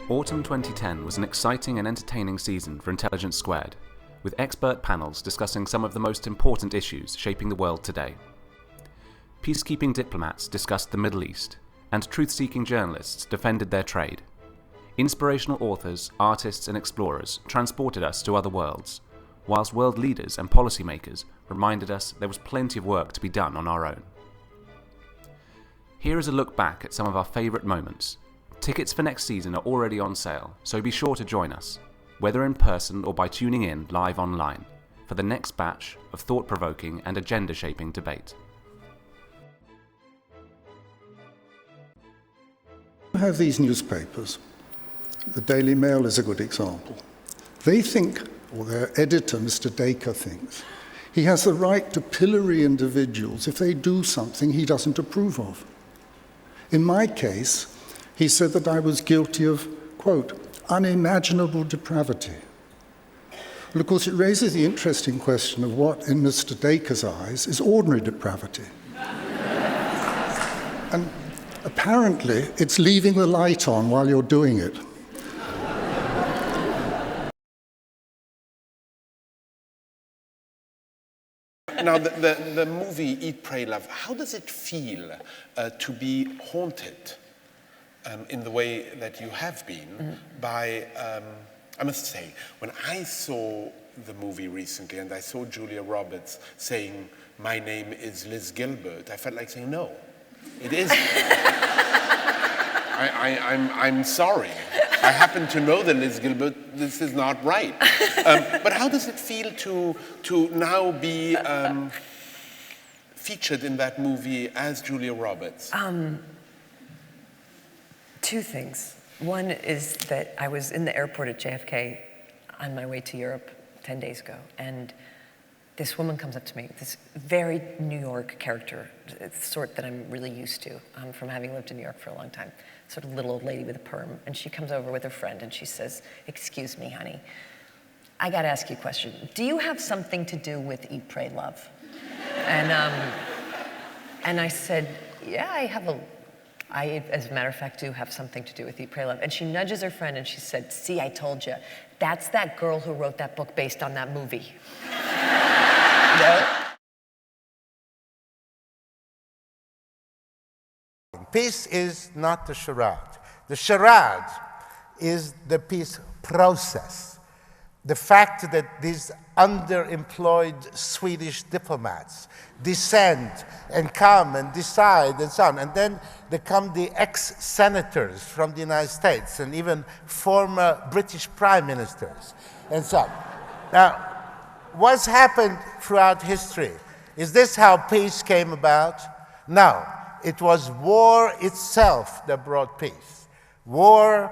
Autumn 2010 was an exciting and entertaining season for Intelligence Squared, with expert panels discussing some of the most important issues shaping the world today. Peacekeeping diplomats discussed the Middle East, and truth-seeking journalists defended their trade. Inspirational authors, artists and explorers transported us to other worlds, whilst world leaders and policymakers reminded us there was plenty of work to be done on our own. Here is a look back at some of our favourite moments. Tickets for next season are already on sale, so be sure to join us, whether in person or by tuning in live online, for the next batch of thought-provoking and agenda-shaping debate. You have these newspapers. The Daily Mail is a good example. They think, or their editor, Mr. Dacre, thinks, he has the right to pillory individuals if they do something he doesn't approve of. In my case, he said that I was guilty of, quote, unimaginable depravity. Well, of course, it raises the interesting question of what, in Mr. Dacre's eyes, is ordinary depravity. And apparently, it's leaving the light on while you're doing it. Now, the movie Eat, Pray, Love, how does it feel to be haunted in the way that you have been by, I must say, when I saw the movie recently and I saw Julia Roberts saying, "My name is Liz Gilbert," I felt like saying, no, it isn't. I'm sorry. I happen to know that Liz Gilbert, this is not right. But how does it feel to now be featured in that movie as Julia Roberts? Two things. One is that I was in the airport at JFK on my way to Europe 10 days ago, and this woman comes up to me, this very New York character, the sort that I'm really used to from having lived in New York for a long time, sort of little old lady with a perm, and she comes over with her friend and she says, "Excuse me, honey, I gotta ask you a question. Do you have something to do with Eat, Pray, Love?" And I said, "Yeah, I, as a matter of fact, do have something to do with Eat, Pray, Love." And she nudges her friend and she said, "See, I told you. That's that girl who wrote that book based on that movie." No? Peace is not the charade. The charade is the peace process. The fact that these underemployed Swedish diplomats descend and come and decide and so on, and then there come the ex-senators from the United States and even former British prime ministers and so on. Now, what's happened throughout history? Is this how peace came about? No. It was war itself that brought peace. War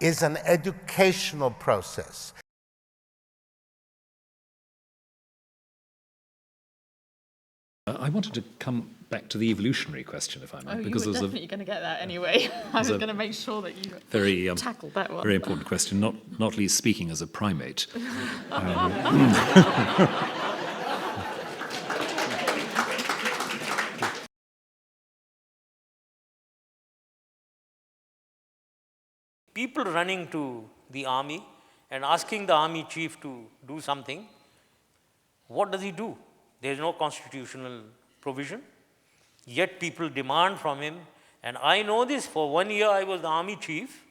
is an educational process. I wanted to come back to the evolutionary question, if I might, because you were definitely going to get that anyway. I was going to make sure that you tackled that one. Very important question, not least speaking as a primate. People running to the army and asking the army chief to do something, what does he do? There is no constitutional provision, yet people demand from him. And I know this, for 1 year I was the army chief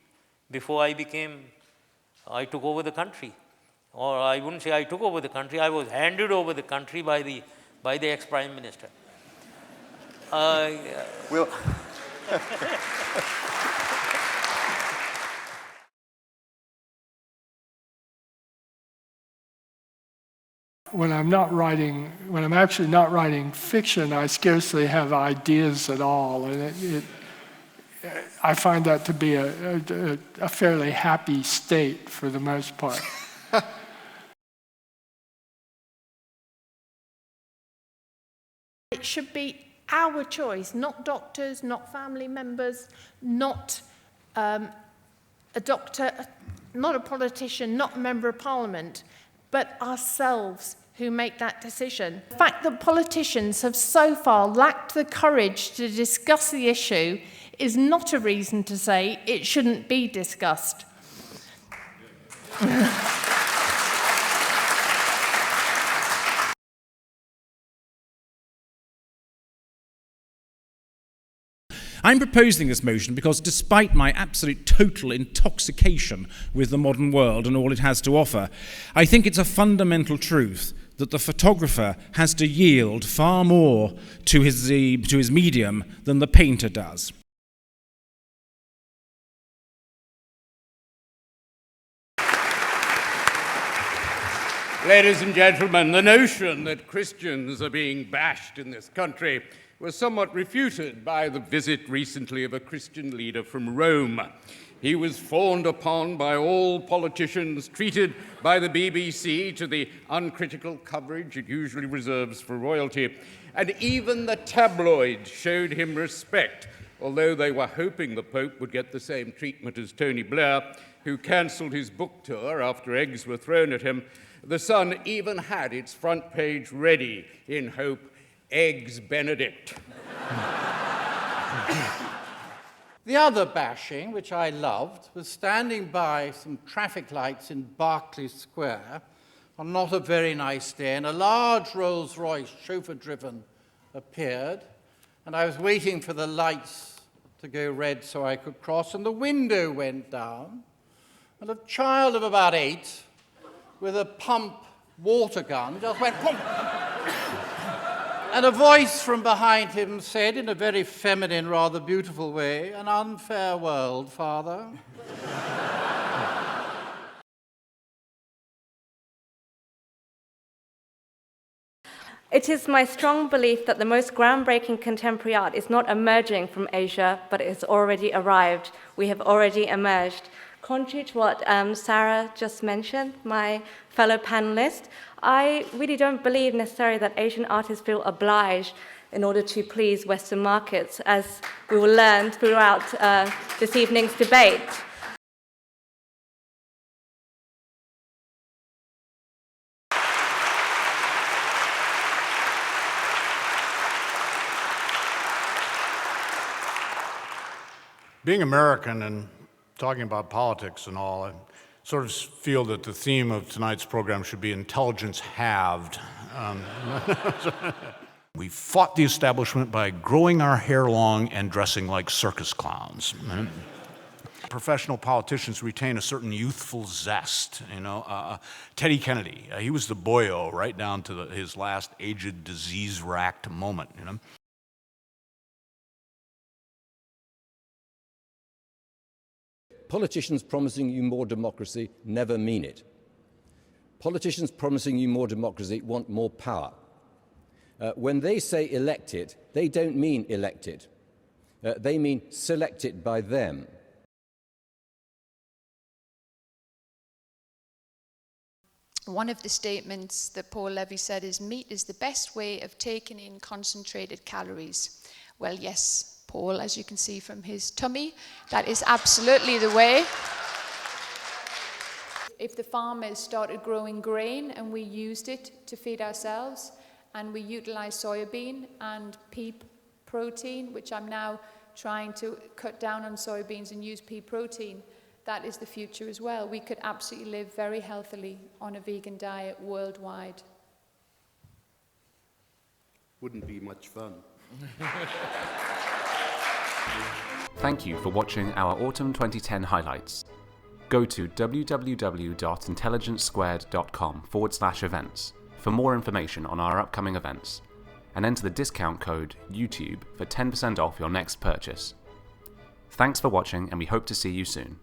before I took over the country. Or I wouldn't say I took over the country, I was handed over the country by the ex-prime minister. Well, When I'm actually not writing fiction, I scarcely have ideas at all, and I find that to be a fairly happy state for the most part. It should be our choice, not doctors, not family members, not a doctor, not a politician, not a member of parliament, but ourselves who make that decision. The fact that politicians have so far lacked the courage to discuss the issue is not a reason to say it shouldn't be discussed. I'm proposing this motion because despite my absolute total intoxication with the modern world and all it has to offer, I think it's a fundamental truth that the photographer has to yield far more to his medium than the painter does. Ladies and gentlemen, the notion that Christians are being bashed in this country was somewhat refuted by the visit recently of a Christian leader from Rome. He was fawned upon by all politicians, treated by the BBC to the uncritical coverage it usually reserves for royalty, and even the tabloids showed him respect, although they were hoping the Pope would get the same treatment as Tony Blair, who cancelled his book tour after eggs were thrown at him. The Sun even had its front page ready in hope, Eggs Benedict. The other bashing, which I loved, was standing by some traffic lights in Berkeley Square on not a very nice day, and a large Rolls-Royce, chauffeur-driven, appeared, and I was waiting for the lights to go red so I could cross, and the window went down, and a child of about 8 with a pump water gun just went pump. And a voice from behind him said, in a very feminine, rather beautiful way, "An unfair world, Father." It is my strong belief that the most groundbreaking contemporary art is not emerging from Asia, but it has already arrived. We have already emerged. Contrary to what Sara just mentioned, my fellow panelist, I really don't believe necessarily that Asian artists feel obliged in order to please Western markets, as we will learn throughout this evening's debate. Being American and talking about politics and all, I sort of feel that the theme of tonight's program should be intelligence halved. We fought the establishment by growing our hair long and dressing like circus clowns. Professional politicians retain a certain youthful zest. Teddy Kennedy, he was the boyo right down to his last aged, disease-racked moment. Politicians promising you more democracy never mean it. Politicians promising you more democracy want more power. When they say elected, they don't mean elected. They mean selected by them. One of the statements that Paul Levy said is, meat is the best way of taking in concentrated calories. Well, yes, Paul, as you can see from his tummy, that is absolutely the way. If the farmers started growing grain and we used it to feed ourselves, and we utilized soybean and pea protein, which I'm now trying to cut down on soybeans and use pea protein, that is the future as well. We could absolutely live very healthily on a vegan diet worldwide. Wouldn't be much fun. Thank you for watching our Autumn 2010 highlights. Go to www.intelligencesquared.com/events for more information on our upcoming events, and enter the discount code YouTube for 10% off your next purchase. Thanks for watching, and we hope to see you soon.